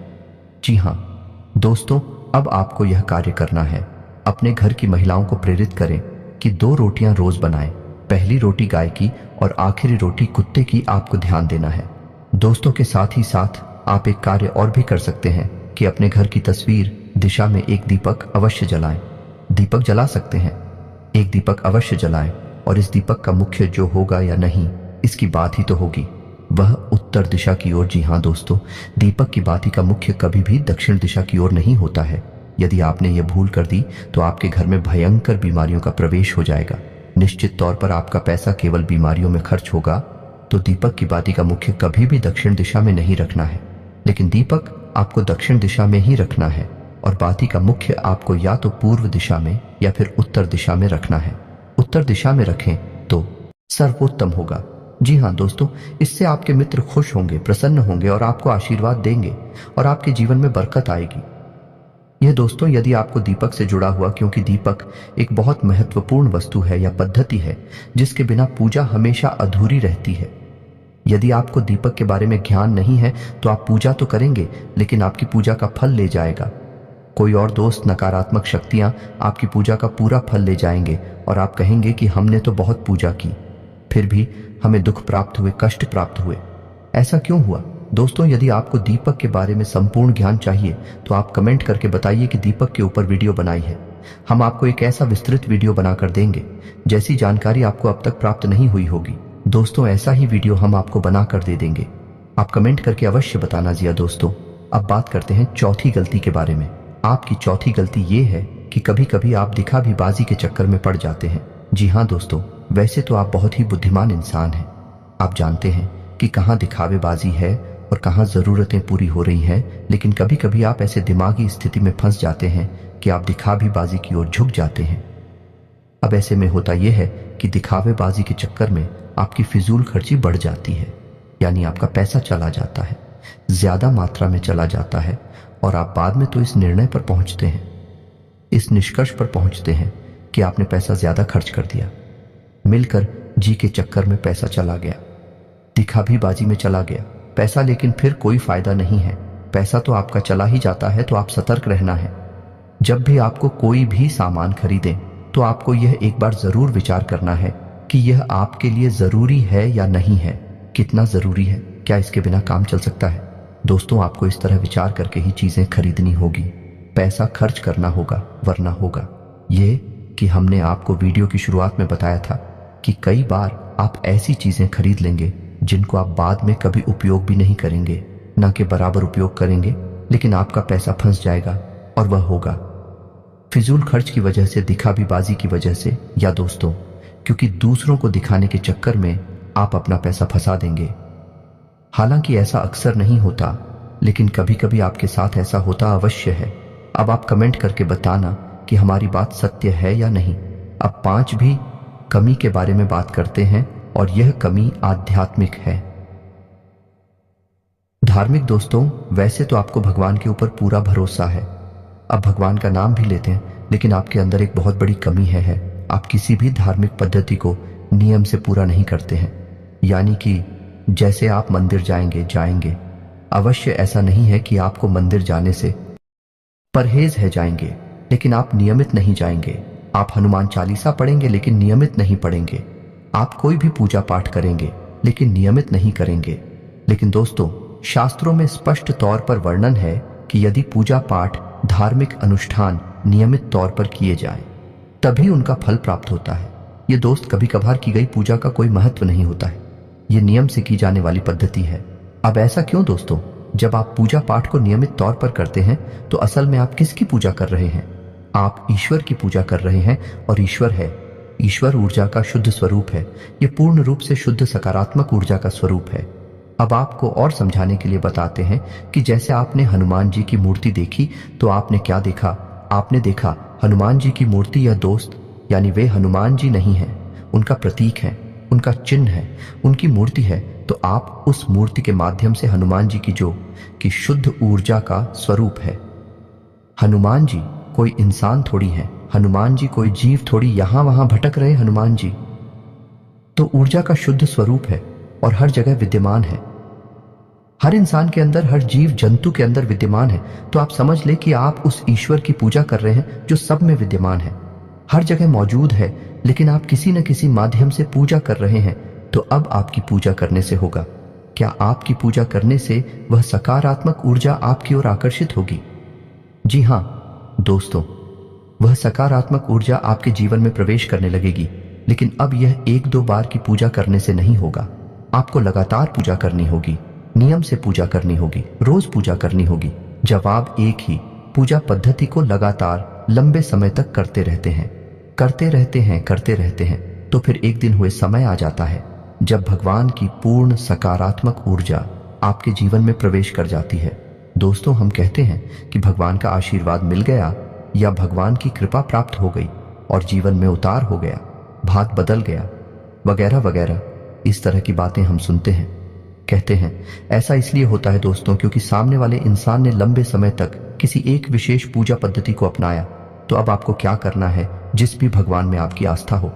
जी हाँ दोस्तों, अब आपको यह कार्य करना है। अपने घर की महिलाओं को प्रेरित करें कि 2 रोटियां रोज बनाएं। पहली रोटी गाय की और आखिरी रोटी कुत्ते की आपको ध्यान देना है। दोस्तों के साथ ही साथ आप एक कार्य और भी कर सकते हैं कि अपने घर की तस्वीर दिशा में एक दीपक अवश्य जलाएं। दीपक जला सकते हैं, एक दीपक अवश्य जलाएं, और इस दीपक का मुख्य जो होगा या नहीं इसकी बात ही तो होगी, वह उत्तर दिशा की ओर। जी हाँ दोस्तों, दीपक की बाती का मुख्य कभी भी दक्षिण दिशा की ओर नहीं होता है। यदि आपने यह भूल कर दी तो आपके घर में भयंकर बीमारियों का प्रवेश हो जाएगा। निश्चित तौर पर आपका पैसा केवल बीमारियों में खर्च होगा। तो दीपक की बाती का मुख्य कभी भी दक्षिण दिशा में नहीं रखना है, लेकिन दीपक आपको दक्षिण दिशा में ही रखना है, और बाती का मुख्य आपको या तो पूर्व दिशा में या फिर उत्तर दिशा में रखना है। उत्तर दिशा में रखें तो सर्वोत्तम होगा। जी हाँ दोस्तों, इससे आपके मित्र खुश होंगे, प्रसन्न होंगे और आपको आशीर्वाद देंगे और आपके जीवन में बरकत आएगी। यह दोस्तों यदि आपको दीपक से जुड़ा हुआ, क्योंकि दीपक एक बहुत महत्वपूर्ण वस्तु है या पद्धति है जिसके बिना पूजा हमेशा अधूरी रहती है। यदि आपको दीपक के बारे में ज्ञान नहीं है तो आप पूजा तो करेंगे लेकिन आपकी पूजा का फल ले जाएगा कोई और दोस्त। नकारात्मक शक्तियां आपकी पूजा का पूरा फल ले जाएंगे और आप कहेंगे कि हमने तो बहुत पूजा की, फिर भी हमें दुख प्राप्त हुए, कष्ट प्राप्त हुए। ऐसा क्यों हुआ? दोस्तों, यदि आपको दीपक के बारे में संपूर्ण ज्ञान चाहिए तो आप कमेंट करके बताइए कि दीपक के ऊपर वीडियो बनाई है। हम आपको एक ऐसा विस्तृत वीडियो बनाकर देंगे जैसी जानकारी आपको अब तक प्राप्त नहीं हुई होगी। दोस्तों, ऐसा ही वीडियो हम आपको बनाकर दे देंगे। आप कमेंट करके अवश्य बताना। जी दोस्तों, अब बात करते हैं चौथी गलती के बारे में। आपकी चौथी गलती ये है कि कभी कभी आप दिखावीबाजी के चक्कर में पड़ जाते हैं। जी हाँ दोस्तों, वैसे तो आप बहुत ही बुद्धिमान इंसान हैं। आप जानते हैं कि कहाँ दिखावेबाजी है और कहाँ जरूरतें पूरी हो रही हैं, लेकिन कभी कभी आप ऐसे दिमागी स्थिति में फंस जाते हैं कि आप दिखावीबाजी की ओर झुक जाते हैं। अब ऐसे में होता यह है कि दिखावेबाजी के चक्कर में आपकी फिजूल खर्ची बढ़ जाती है, यानी आपका पैसा चला जाता है, ज्यादा मात्रा में चला जाता है, और आप बाद में तो इस निर्णय पर पहुंचते हैं, इस निष्कर्ष पर पहुंचते हैं कि आपने पैसा ज्यादा खर्च कर दिया। मिलकर जी के चक्कर में पैसा चला गया, दिखावीबाजी में चला गया पैसा, लेकिन फिर कोई फायदा नहीं है। पैसा तो आपका चला ही जाता है, तो आप सतर्क रहना है। जब भी आपको कोई भी सामान खरीदें तो आपको यह एक बार जरूर विचार करना है कि यह आपके लिए जरूरी है या नहीं है, कितना जरूरी है, क्या इसके बिना काम चल सकता है। दोस्तों, आपको इस तरह विचार करके ही चीजें खरीदनी होगी, पैसा खर्च करना होगा, वरना होगा ये कि हमने आपको वीडियो की शुरुआत में बताया था कि कई बार आप ऐसी चीजें खरीद लेंगे जिनको आप बाद में कभी उपयोग भी नहीं करेंगे, ना कि बराबर उपयोग करेंगे, लेकिन आपका पैसा फंस जाएगा, और वह होगा फिजूल खर्च की वजह से, दिखावीबाजी की वजह से, या दोस्तों क्योंकि दूसरों को दिखाने के चक्कर में आप अपना पैसा फंसा देंगे। हालांकि ऐसा अक्सर नहीं होता, लेकिन कभी कभी आपके साथ ऐसा होता अवश्य है। अब आप कमेंट करके बताना कि हमारी बात सत्य है या नहीं। अब 5 भी कमी के बारे में बात करते हैं, और यह कमी आध्यात्मिक है। धार्मिक दोस्तों, वैसे तो आपको भगवान के ऊपर पूरा भरोसा है, अब भगवान का नाम भी लेते हैं, लेकिन आपके अंदर एक बहुत बड़ी कमी है। आप किसी भी धार्मिक पद्धति को नियम से पूरा नहीं करते हैं। यानी कि जैसे आप मंदिर जाएंगे, अवश्य ऐसा नहीं है कि आपको मंदिर जाने से परहेज है जाएंगे, लेकिन आप नियमित नहीं जाएंगे। आप हनुमान चालीसा पढ़ेंगे लेकिन नियमित नहीं पढ़ेंगे। आप कोई भी पूजा पाठ करेंगे लेकिन नियमित नहीं करेंगे। लेकिन दोस्तों, शास्त्रों में स्पष्ट तौर पर वर्णन है कि यदि पूजा पाठ, धार्मिक अनुष्ठान नियमित तौर पर किए जाएं, तभी उनका फल प्राप्त होता है। ये दोस्त, कभी कभार की गई पूजा का कोई महत्व नहीं होता है। ये नियम से की जाने वाली पद्धति है। अब ऐसा क्यों दोस्तों? जब आप पूजा पाठ को नियमित तौर पर करते हैं तो असल में आप किसकी पूजा कर रहे हैं? आप ईश्वर की पूजा कर रहे हैं। और ईश्वर है, ईश्वर ऊर्जा का शुद्ध स्वरूप है। ये पूर्ण रूप से शुद्ध सकारात्मक ऊर्जा का स्वरूप है। अब आपको और समझाने के लिए बताते हैं कि जैसे आपने हनुमान जी की मूर्ति देखी तो आपने क्या देखा? आपने देखा हनुमान जी की मूर्ति या दोस्त, यानी वे हनुमान जी नहीं है, उनका प्रतीक है, उनका चिन्ह है, उनकी मूर्ति है। तो आप उस मूर्ति के माध्यम से हनुमान जी की शुद्ध ऊर्जा का स्वरूप है। हनुमान जी कोई इंसान थोड़ी है, हनुमान जी कोई जीव थोड़ी यहां वहां भटक रहे हनुमान जी तो ऊर्जा का शुद्ध स्वरूप है और हर जगह विद्यमान है। हर इंसान के अंदर, हर जीव जंतु के अंदर विद्यमान है। तो आप समझ ले कि आप उस ईश्वर की पूजा कर रहे हैं जो सब में विद्यमान है, हर जगह मौजूद है, लेकिन आप किसी न किसी माध्यम से पूजा कर रहे हैं। तो अब आपकी पूजा करने से होगा क्या? आपकी पूजा करने से वह सकारात्मक ऊर्जा आपकी ओर आकर्षित होगी। जी हां दोस्तों, वह सकारात्मक ऊर्जा आपके जीवन में प्रवेश करने लगेगी। लेकिन अब यह एक दो बार की पूजा करने से नहीं होगा। आपको लगातार पूजा करनी होगी, नियम से पूजा करनी होगी, रोज पूजा करनी होगी। जवाब एक ही, पूजा पद्धति को लगातार लंबे समय तक करते रहते हैं, तो फिर एक दिन हुए समय आ जाता है जब भगवान की पूर्ण सकारात्मक ऊर्जा आपके जीवन में प्रवेश कर जाती है। दोस्तों, हम कहते हैं कि भगवान का आशीर्वाद मिल गया या भगवान की कृपा प्राप्त हो गई और जीवन में उतार हो गया, भाग बदल गया, वगैरह वगैरह। इस तरह की बातें हम सुनते हैं, कहते हैं। ऐसा इसलिए होता है दोस्तों क्योंकि सामने वाले इंसान ने लंबे समय तक किसी एक विशेष पूजा पद्धति को अपनाया। तो अब आपको क्या करना है? जिस भी भगवान में आपकी आस्था हो,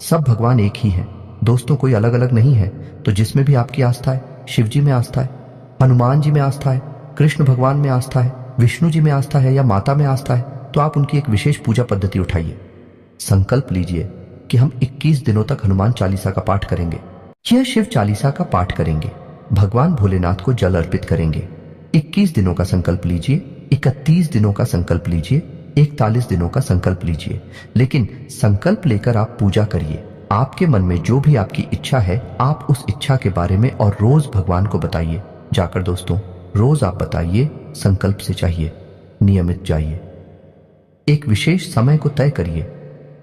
सब भगवान एक ही है दोस्तों, कोई अलग अलग नहीं है। तो जिसमें भी आपकी आस्था है, शिव जी में आस्था है, हनुमान जी में आस्था है, कृष्ण भगवान में आस्था है, विष्णु जी में आस्था है या माता में आस्था है, तो आप उनकी एक विशेष पूजा पद्धति उठाइए। संकल्प लीजिए कि हम 21 दिनों तक हनुमान चालीसा का पाठ करेंगे, यह शिव चालीसा का पाठ करेंगे, भगवान भोलेनाथ को जल अर्पित करेंगे। 21 दिनों का संकल्प लीजिए, 31 दिनों का संकल्प लीजिए, 41 दिनों का संकल्प लीजिए। लेकिन संकल्प लेकर आप पूजा करिए। आपके मन में जो भी आपकी इच्छा है, आप उस इच्छा के बारे में और रोज भगवान को बताइए। जाकर दोस्तों, रोज आप बताइए, संकल्प से चाहिए, नियमित जाइए। एक विशेष समय को तय करिए,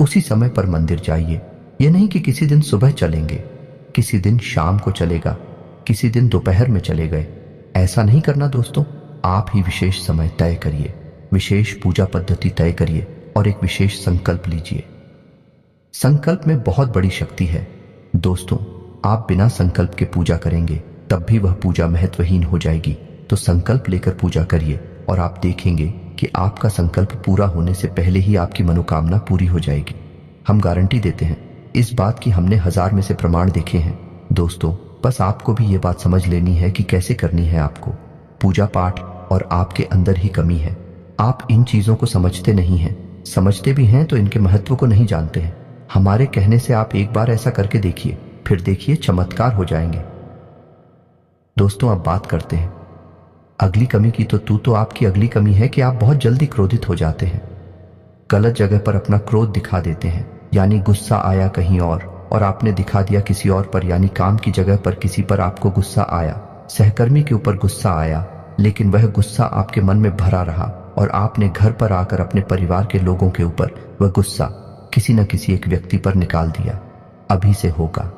उसी समय पर मंदिर जाइए। यह नहीं कि किसी दिन सुबह चलेंगे, किसी दिन शाम को चलेगा, किसी दिन दोपहर में चले गए। ऐसा नहीं करना दोस्तों। आप ही विशेष समय तय करिए, विशेष पूजा पद्धति तय करिए और एक विशेष संकल्प लीजिए। संकल्प में बहुत बड़ी शक्ति है दोस्तों। आप बिना संकल्प के पूजा करेंगे तब भी वह पूजा महत्वहीन हो जाएगी। तो संकल्प लेकर पूजा करिए और आप देखेंगे कि आपका संकल्प पूरा होने से पहले ही आपकी मनोकामना पूरी हो जाएगी। हम गारंटी देते हैं इस बात की। हमने 1000 में से प्रमाण देखे हैं दोस्तों। बस आपको भी ये बात समझ लेनी है कि कैसे करनी है आपको पूजा पाठ, और आपके अंदर ही कमी है। आप इन चीजों को समझते नहीं हैं, समझते भी हैं तो इनके महत्व को नहीं जानते हैं। हमारे कहने से आप एक बार ऐसा करके देखिए, फिर देखिए चमत्कार हो जाएंगे। दोस्तों, अब बात करते हैं अगली कमी की। तो आपकी अगली कमी है कि आप बहुत जल्दी क्रोधित हो जाते हैं, गलत जगह पर अपना क्रोध दिखा देते हैं। यानी गुस्सा आया कहीं और आपने दिखा दिया किसी और पर। यानी काम की जगह पर किसी पर आपको गुस्सा आया, सहकर्मी के ऊपर गुस्सा आया, लेकिन वह गुस्सा आपके मन में भरा रहा और आपने घर पर आकर अपने परिवार के लोगों के ऊपर वह गुस्सा किसी न किसी एक व्यक्ति पर निकाल दिया। अभी से होगा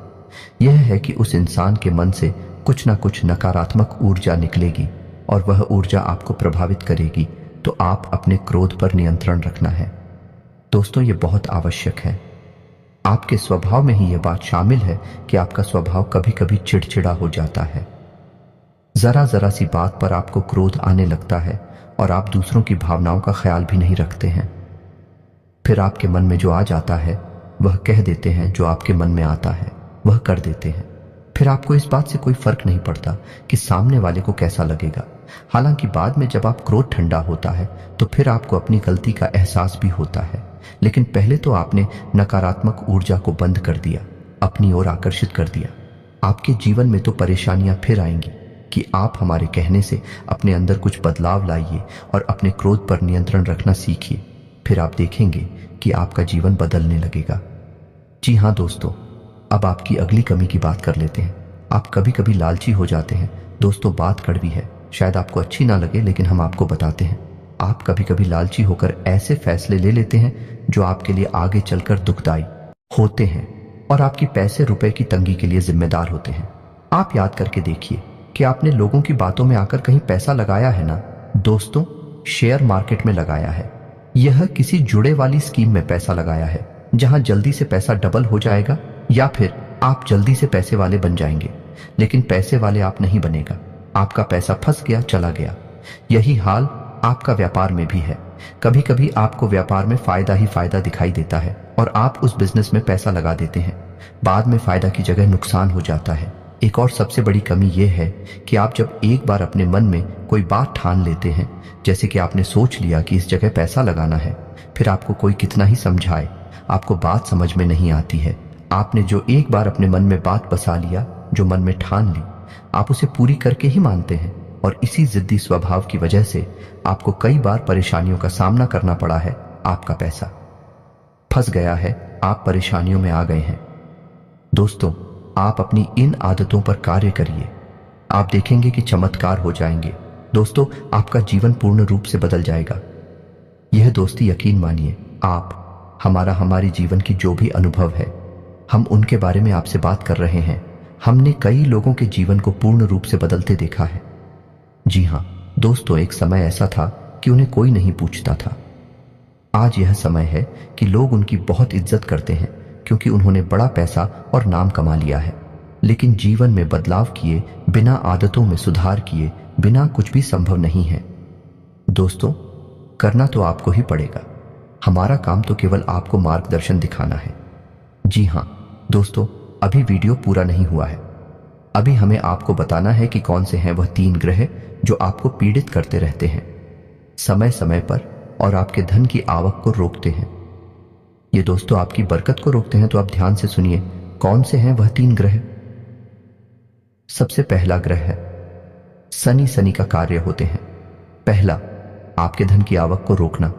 यह है कि उस इंसान के मन से कुछ न कुछ नकारात्मक ऊर्जा निकलेगी और वह ऊर्जा आपको प्रभावित करेगी। तो आप अपने क्रोध पर नियंत्रण रखना है दोस्तों, ये बहुत आवश्यक है। आपके स्वभाव में ही यह बात शामिल है कि आपका स्वभाव कभी कभी चिड़चिड़ा हो जाता है। जरा जरा सी बात पर आपको क्रोध आने लगता है और आप दूसरों की भावनाओं का ख्याल भी नहीं रखते हैं। फिर आपके मन में जो आ जाता है वह कह देते हैं, जो आपके मन में आता है वह कर देते हैं। फिर आपको इस बात से कोई फर्क नहीं पड़ता कि सामने वाले को कैसा लगेगा। हालांकि बाद में जब आप क्रोध ठंडा होता है तो फिर आपको अपनी गलती का एहसास भी होता है। लेकिन पहले तो आपने नकारात्मक ऊर्जा को बंद कर दिया, अपनी ओर आकर्षित कर दिया। आपके जीवन में तो परेशानियां फिर आएंगी कि आप हमारे कहने से अपने अंदर कुछ बदलाव लाइए और अपने क्रोध पर नियंत्रण रखना सीखिए। फिर आप देखेंगे कि आपका जीवन बदलने लगेगा। जी हाँ दोस्तों, अब आपकी अगली कमी की बात कर लेते हैं। आप कभी कभी लालची हो जाते हैं। दोस्तों, बात कड़वी है, शायद आपको अच्छी ना लगे, लेकिन हम आपको बताते हैं। आप कभी कभी लालची होकर ऐसे फैसले ले लेते हैं जो आपके लिए आगे चलकर दुखदाई होते हैं और आपकी पैसे रुपए की तंगी के लिए जिम्मेदार होते हैं। आप याद करके देखिए कि आपने लोगों की बातों में आकर कहीं पैसा लगाया है ना? दोस्तों, शेयर मार्केट में लगाया है, यह किसी जुड़े वाली स्कीम में पैसा लगाया है जहां जल्दी से पैसा डबल हो जाएगा, या फिर आप जल्दी से पैसे वाले बन जाएंगे, लेकिन पैसे वाले आप नहीं बनेगा। आपका पैसा फंस गया, चला गया। यही हाल आपका व्यापार में भी है। कभी कभी आपको व्यापार में फायदा ही फायदा दिखाई देता है और आप उस बिजनेस में पैसा लगा देते हैं। बाद में फायदा की जगह नुकसान हो जाता है। एक और सबसे बड़ी कमी यह है कि आप जब एक बार अपने मन में कोई बात ठान लेते हैं, जैसे कि आपने सोच लिया कि इस जगह पैसा लगाना है, फिर आपको कोई कितना ही समझाए, आपको बात समझ में नहीं आती है। आपने जो एक बार अपने मन में बात बसा लिया, जो मन में ठान ली, आप उसे पूरी करके ही मानते हैं, और इसी जिद्दी स्वभाव की वजह से आपको कई बार परेशानियों का सामना करना पड़ा है। आपका पैसा फंस गया है, आप परेशानियों में आ गए हैं। दोस्तों, आप अपनी इन आदतों पर कार्य करिए, आप देखेंगे कि चमत्कार हो जाएंगे। दोस्तों, आपका जीवन पूर्ण रूप से बदल जाएगा। यह दोस्ती, यकीन मानिए, आप हमारी जीवन की जो भी अनुभव है, हम उनके बारे में आपसे बात कर रहे हैं। हमने कई लोगों के जीवन को पूर्ण रूप से बदलते देखा है। जी हाँ दोस्तों, एक समय ऐसा था कि उन्हें कोई नहीं पूछता था। आज यह समय है कि लोग उनकी बहुत इज्जत करते हैं क्योंकि उन्होंने बड़ा पैसा और नाम कमा लिया है। लेकिन जीवन में बदलाव किए बिना, आदतों में सुधार किए बिना कुछ भी संभव नहीं है। दोस्तों, करना तो आपको ही पड़ेगा। हमारा काम तो केवल आपको मार्गदर्शन दिखाना है। जी हाँ दोस्तों, अभी वीडियो पूरा नहीं हुआ है। अभी हमें आपको बताना है कि कौन से हैं वह 3 ग्रह जो आपको पीड़ित करते रहते हैं समय समय पर और आपके धन की आवक को रोकते हैं। ये दोस्तों आपकी बरकत को रोकते हैं, तो आप ध्यान से सुनिए कौन से हैं वह 3 ग्रह। सबसे पहला ग्रह है शनि। शनि का कार्य होते हैं, पहला आपके धन की आवक को रोकना,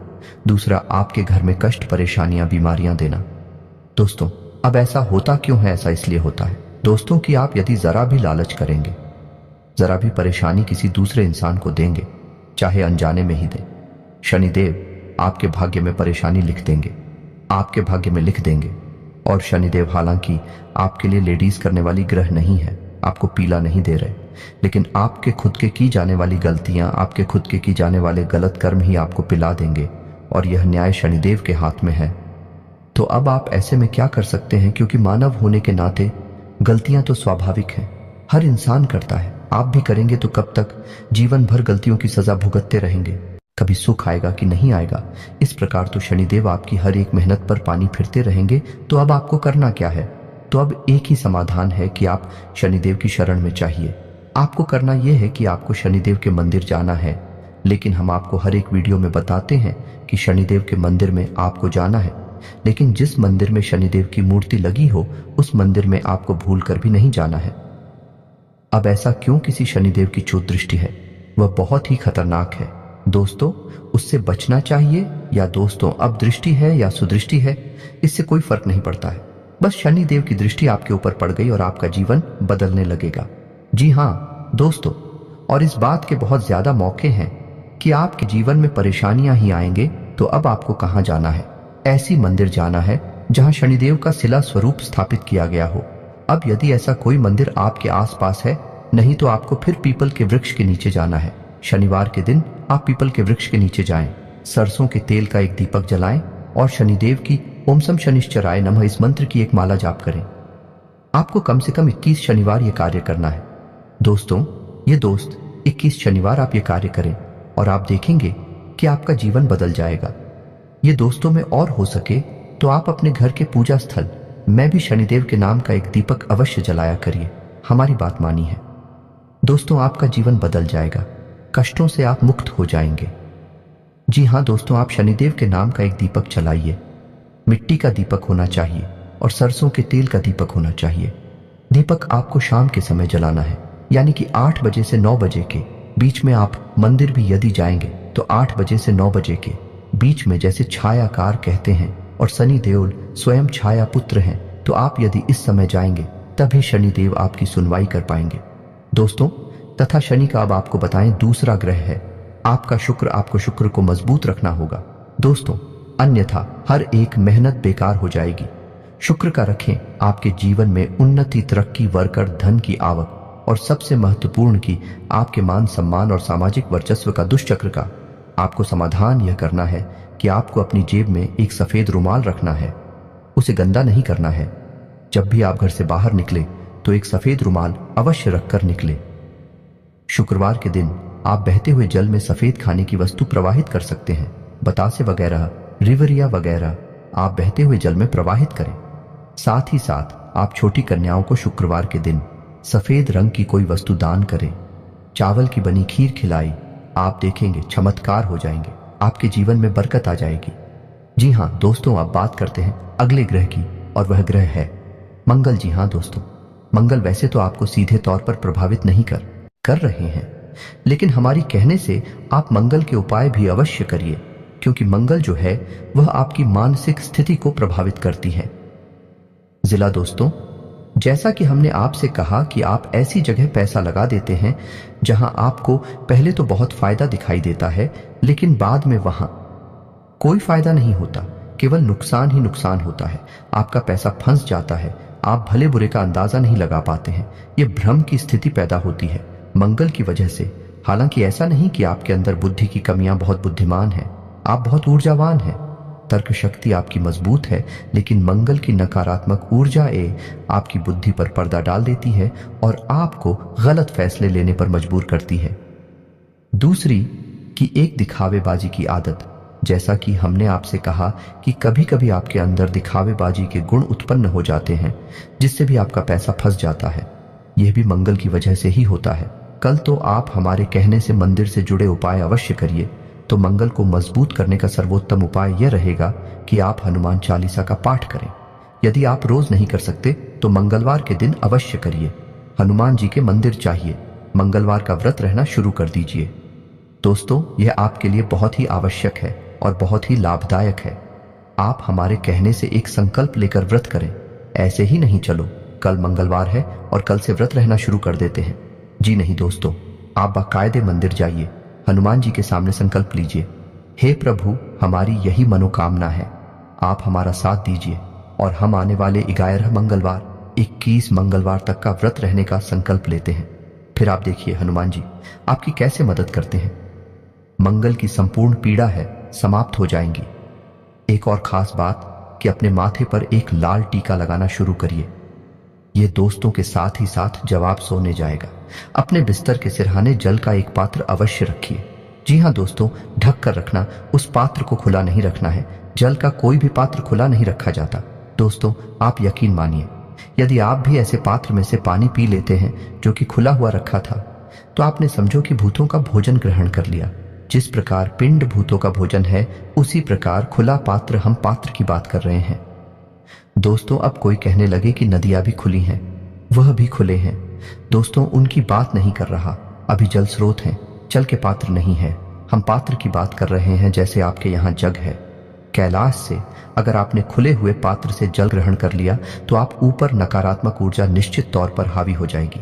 दूसरा आपके घर में कष्ट, परेशानियां, बीमारियां देना। दोस्तों, अब ऐसा होता क्यों है? ऐसा इसलिए होता है दोस्तों कि आप यदि जरा भी लालच करेंगे, जरा भी परेशानी किसी दूसरे इंसान को देंगे, चाहे अनजाने में ही दें, शनिदेव आपके भाग्य में परेशानी लिख देंगे, आपके भाग्य में लिख देंगे। और शनिदेव हालांकि आपके लिए लेडीज करने वाली ग्रह नहीं है, आपको पीला नहीं दे रहे, लेकिन आपके खुद के की जाने वाली गलतियां, आपके खुद के की जाने वाले गलत कर्म ही आपको पिला देंगे, और यह न्याय शनिदेव के हाथ में है। तो अब आप ऐसे में क्या कर सकते हैं? क्योंकि मानव होने के नाते गलतियां तो स्वाभाविक हैं, हर इंसान करता है। आप भी करेंगे तो कब तक जीवन भर गलतियों की सजा भुगतते रहेंगे? कभी सुख आएगा कि नहीं आएगा? इस प्रकार तो शनिदेव आपकी हर एक मेहनत पर पानी फिरते रहेंगे। तो अब आपको करना क्या है? तो अब एक ही समाधान है कि आप शनिदेव की शरण में चाहिए। आपको करना यह है कि आपको शनिदेव के मंदिर जाना है। लेकिन हम आपको हर एक वीडियो में बताते हैं कि शनिदेव के मंदिर में आपको जाना है, लेकिन जिस मंदिर में शनिदेव की मूर्ति लगी हो उस मंदिर में आपको भूल कर भी नहीं जाना है। अब ऐसा क्यों? किसी शनिदेव की चूत दृष्टि है, वह बहुत ही खतरनाक है दोस्तों, उससे बचना चाहिए। या दोस्तों, अब दृष्टि है या सुदृष्टि है, इससे कोई फर्क नहीं पड़ता है। बस शनिदेव की दृष्टि आपके ऊपर पड़ गई और आपका जीवन बदलने लगेगा। जी हाँ दोस्तों, और इस बात के बहुत ज्यादा मौके हैं कि आपके जीवन में परेशानियां ही आएंगे। तो अब आपको कहां जाना है? ऐसी मंदिर जाना है जहां शनिदेव का शिला स्वरूप स्थापित किया गया हो। अब यदि ऐसा कोई मंदिर आपके आसपास है, नहीं तो आपको फिर पीपल के वृक्ष के नीचे जाना है। शनिवार के दिन आप पीपल के वृक्ष के नीचे जाएं, सरसों के तेल का एक दीपक जलाएं और शनिदेव की ओम सम शनिश्चराय नमः इस मंत्र की एक माला जाप करें। आपको कम से कम 21 शनिवार ये कार्य करना है। दोस्तों, ये दोस्त 21 शनिवार आप ये कार्य करें और आप देखेंगे कि आपका जीवन बदल जाएगा। ये दोस्तों में और हो सके तो आप अपने घर के पूजा स्थल में भी शनिदेव के नाम का एक दीपक अवश्य जलाया करिए। हमारी बात मानी है दोस्तों, आपका जीवन बदल जाएगा, कष्टों से आप मुक्त हो जाएंगे। जी हाँ दोस्तों, आप शनिदेव के नाम का एक दीपक जलाइए। मिट्टी का दीपक होना चाहिए और सरसों के तेल का दीपक होना चाहिए। दीपक आपको शाम के समय जलाना है, यानी कि 8 बजे से 9 बजे के बीच में। आप मंदिर भी यदि जाएंगे तो 8 बजे से 9 बजे के बीच में, जैसे छायाकार कहते हैं और शनि देव स्वयं छाया पुत्र हैं, तो आप यदि इस समय जाएंगे तभी शनिदेव आपकी सुनवाई कर पाएंगे। दोस्तों, तथा शनि का अब आपको बताएं दूसरा ग्रह है आपका शुक्र। आपको शुक्र को मजबूत रखना होगा दोस्तों, अन्यथा हर एक मेहनत बेकार हो जाएगी। शुक्र का रखें आपके जीवन में उन्नति, तरक्की, वर्कर, धन की आवक और सबसे महत्वपूर्ण की आपके मान सम्मान और सामाजिक वर्चस्व का दुष्चक्र का। आपको समाधान यह करना है कि आपको अपनी जेब में एक सफेद रुमाल रखना है, उसे गंदा नहीं करना है। जब भी आप घर से बाहर निकले तो एक सफेद रुमाल अवश्य रखकर निकले। शुक्रवार के दिन आप बहते हुए जल में सफेद खाने की वस्तु प्रवाहित कर सकते हैं। बतासे वगैरह, रिवरिया वगैरह आप बहते हुए जल में प्रवाहित करें। साथ ही साथ आप छोटी कन्याओं को शुक्रवार के दिन सफेद रंग की कोई वस्तु दान करें। चावल की बनी खीर खिलाई, आप देखेंगे चमत्कार हो जाएंगे, आपके जीवन में बरकत आ जाएगी। जी हाँ दोस्तों, अब बात करते हैं अगले ग्रह की और वह ग्रह है मंगल। जी हाँ दोस्तों, मंगल वैसे तो आपको सीधे तौर पर प्रभावित नहीं कर रहे हैं, लेकिन हमारी कहने से आप मंगल के उपाय भी अवश्य करिए, क्योंकि मंगल जो है वह आपकी मानसिक स्थिति को प्रभावित करती है। जिला दोस्तों, जैसा कि हमने आपसे कहा कि आप ऐसी जगह पैसा लगा देते हैं जहां आपको पहले तो बहुत फायदा दिखाई देता है, लेकिन बाद में वहां कोई फायदा नहीं होता, केवल नुकसान ही नुकसान होता है। आपका पैसा फंस जाता है, आप भले बुरे का अंदाजा नहीं लगा पाते हैं। यह भ्रम की स्थिति पैदा होती है मंगल की वजह से। हालांकि ऐसा नहीं कि आपके अंदर बुद्धि की कमियां, बहुत बुद्धिमान हैं, आप बहुत ऊर्जावान हैं, तर्क शक्ति आपकी मजबूत है, लेकिन मंगल की नकारात्मक ऊर्जा आपकी बुद्धि पर पर्दा डाल देती है और आपको गलत फैसले लेने पर मजबूर करती है। दूसरी कि एक दिखावेबाजी की आदत। जैसा कि हमने आपसे कहा कि कभी कभी आपके अंदर दिखावेबाजी के गुण उत्पन्न हो जाते हैं, जिससे भी आपका पैसा फंस जाता है। यह भी मंगल की वजह से ही होता है। कल तो आप हमारे कहने से मंदिर से जुड़े उपाय अवश्य करिए। तो मंगल को मजबूत करने का सर्वोत्तम उपाय यह रहेगा कि आप हनुमान चालीसा का पाठ करें। यदि आप रोज नहीं कर सकते तो मंगलवार के दिन अवश्य करिए। हनुमान जी के मंदिर चाहिए, मंगलवार का व्रत रहना शुरू कर दीजिए। दोस्तों, यह आपके लिए बहुत ही आवश्यक है और बहुत ही लाभदायक है। आप हमारे कहने से एक संकल्प लेकर व्रत करें। ऐसे ही नहीं चलो कल मंगलवार है और कल से व्रत रहना शुरू कर देते हैं। जी नहीं दोस्तों, आप बाकायदे मंदिर जाइए, हनुमान जी के सामने संकल्प लीजिए, हे प्रभु हमारी यही मनोकामना है, आप हमारा साथ दीजिए और हम आने वाले 11 मंगलवार 21 मंगलवार तक का व्रत रहने का संकल्प लेते हैं। फिर आप देखिए हनुमान जी आपकी कैसे मदद करते हैं। मंगल की संपूर्ण पीड़ा है समाप्त हो जाएंगी। एक और खास बात कि अपने माथे पर एक लाल टीका लगाना शुरू करिए। यह दोस्तों के साथ ही साथ जब आप सोने जाएगा अपने बिस्तर के सिरहाने जल का एक पात्र अवश्य रखिए। जी हाँ दोस्तों, ढक कर रखना, उस पात्र को खुला नहीं रखना है। जल का कोई भी पात्र खुला नहीं रखा जाता। दोस्तों, आप यकीन मानिए, यदि आप भी ऐसे पात्र में से पानी पी लेते हैं जो कि खुला हुआ रखा था, तो आपने समझो कि भूतों का भोजन ग्रहण कर लिया। जिस प्रकार पिंड भूतों का भोजन है, उसी प्रकार खुला पात्र, हम पात्र की बात कर रहे हैं। दोस्तों, अब कोई कहने लगे कि नदियां भी खुली हैं, वह भी खुले हैं। दोस्तों, उनकी बात नहीं कर रहा। अभी जल स्रोत हैं, जल के पात्र नहीं है। हम पात्र की बात कर रहे हैं, जैसे आपके यहाँ जग है। कैलाश से अगर आपने खुले हुए पात्र से जल ग्रहण कर लिया तो आप ऊपर नकारात्मक ऊर्जा निश्चित तौर पर हावी हो जाएगी।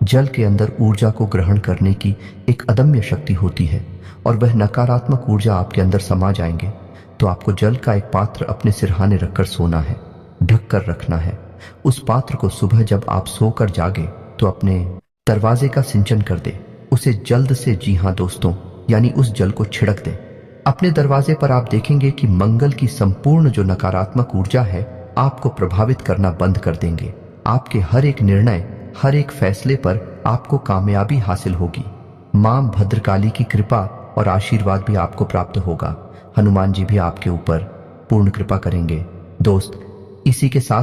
जल के अंदर ऊर्जा को ग्रहण करने की एक अदम्य शक्ति होती है और वह नकारात्मक ऊर्जा आपके अंदर समा जाएंगे। तो आपको जल का एक पात्र अपने सिरहाने रखकर सोना है, ढक कर रखना है। उस पात्र को सुबह जब आप सोकर जागे तो अपने दरवाजे का सिंचन कर दे, उसे जल्द से, जी हाँ दोस्तों, यानी उस जल को छिड़क दे अपने दरवाजे पर। आप देखेंगे कि मंगल की संपूर्ण जो नकारात्मक ऊर्जा है आपको प्रभावित करना बंद कर देंगे। आपके हर एक निर्णय, हर एक फैसले पर आपको कामयाबी हासिल होगी। मां भद्रकाली की कृपा और आशीर्वाद भी आपको प्राप्त होगा। हनुमान जी भी आपके ऊपर पूर्ण कृपा करेंगे। दोस्त, इसी के साथ